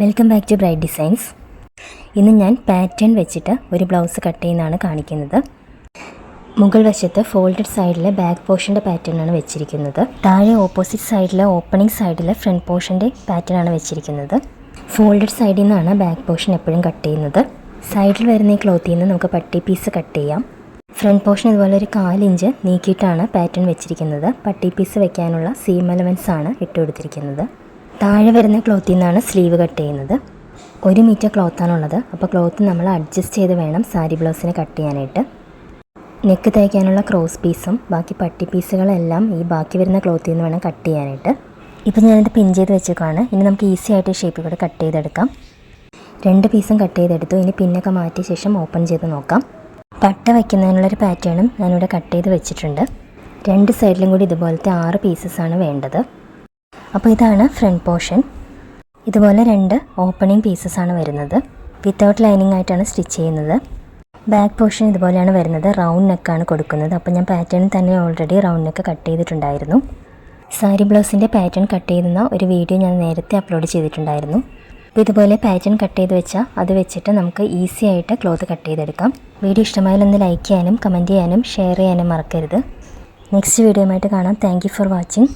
Welcome back to Bright Designs. ഇന്ന് ഞാൻ pattern വെച്ചിട്ട് ഒരു ബ്ലൗസ് കട്ട് ചെയ്യുന്നതാണ് കാണിക്കുന്നത്. മുകൾ വശത്ത് ഫോൾഡഡ് സൈഡിലെ ബാക്ക് പോർഷൻ്റെ പാറ്റേണാണ് വെച്ചിരിക്കുന്നത്. താഴെ ഓപ്പോസിറ്റ് സൈഡിലെ ഓപ്പണിംഗ് സൈഡിലെ ഫ്രണ്ട് പോർഷൻ്റെ പാറ്റേണാണ് വെച്ചിരിക്കുന്നത്. ഫോൾഡഡ് സൈഡിൽ നിന്നാണ് ബാക്ക് പോർഷൻ എപ്പോഴും കട്ട് ചെയ്യുന്നത്. സൈഡിൽ വരുന്ന ഈ ക്ലോത്തിൽ നിന്ന് നമുക്ക് പട്ടി പീസ് കട്ട് ചെയ്യാം. ഫ്രണ്ട് പോർഷൻ ഇതുപോലെ ഒരു 4 ഇഞ്ച് നീക്കിയിട്ടാണ് പാറ്റേൺ വെച്ചിരിക്കുന്നത്. പട്ടി പീസ് വെക്കാനുള്ള സീം എലമെൻറ്റ്സ് ആണ് ഇട്ട് കൊടുത്തിരിക്കുന്നത്. താഴെ വരുന്ന ക്ലോത്തിൽ നിന്നാണ് സ്ലീവ് കട്ട് ചെയ്യുന്നത്. 1 മീറ്റർ ക്ലോത്താണുള്ളത്. അപ്പോൾ ക്ലോത്ത് നമ്മൾ അഡ്ജസ്റ്റ് ചെയ്ത് വേണം സാരി ബ്ലൗസിനെ കട്ട് ചെയ്യാനായിട്ട്. നെക്ക് തയ്ക്കാനുള്ള ക്രോസ് പീസും ബാക്കി പട്ടി പീസുകളെല്ലാം ഈ ബാക്കി വരുന്ന ക്ലോത്തിൽ നിന്ന് വേണം കട്ട് ചെയ്യാനായിട്ട്. ഇപ്പോൾ ഞാനിത് പിൻ ചെയ്ത് വെച്ചേക്കാണ്. ഇനി നമുക്ക് ഈസി ആയിട്ട് ഷേപ്പിൽ കൂടെ കട്ട് ചെയ്തെടുക്കാം. 2 പീസും കട്ട് ചെയ്തെടുത്തു. ഇനി പിന്നൊക്കെ മാറ്റിയ ശേഷം ഓപ്പൺ ചെയ്ത് നോക്കാം. പട്ട വയ്ക്കുന്നതിനുള്ളൊരു പാറ്റേണും ഞാനിവിടെ കട്ട് ചെയ്ത് വെച്ചിട്ടുണ്ട്. 2 സൈഡിലും കൂടി ഇതുപോലത്തെ 6 പീസസാണ് വേണ്ടത്. അപ്പോൾ ഇതാണ് ഫ്രണ്ട് പോർഷൻ. ഇതുപോലെ 2 ഓപ്പണിംഗ് പീസസാണ് വരുന്നത്. വിത്തൗട്ട് ലൈനിങ് ആയിട്ടാണ് സ്റ്റിച്ച് ചെയ്യുന്നത്. ബാക്ക് പോർഷൻ ഇതുപോലെയാണ് വരുന്നത്. റൗണ്ട് നെക്കാണ് കൊടുക്കുന്നത്. അപ്പോൾ ഞാൻ പാറ്റേണിൽ തന്നെ ഓൾറെഡി റൗണ്ട് നെക്ക് കട്ട് ചെയ്തിട്ടുണ്ടായിരുന്നു. സാരി ബ്ലൗസിൻ്റെ പാറ്റേൺ കട്ട് ചെയ്യുന്ന ഒരു വീഡിയോ ഞാൻ നേരത്തെ അപ്ലോഡ് ചെയ്തിട്ടുണ്ടായിരുന്നു. അപ്പോൾ ഇതുപോലെ പാറ്റേൺ കട്ട് ചെയ്ത് വെച്ചാൽ അത് വെച്ചിട്ട് നമുക്ക് ഈസി ആയിട്ട് ക്ലോത്ത് കട്ട് ചെയ്തെടുക്കാം. വീഡിയോ ഇഷ്ടമായാൽ ഒന്ന് ലൈക്ക് ചെയ്യാനും കമൻറ്റ് ചെയ്യാനും ഷെയർ ചെയ്യാനും മറക്കരുത്. നെക്സ്റ്റ് വീഡിയോയുമായിട്ട് കാണാം. Thank you for watching.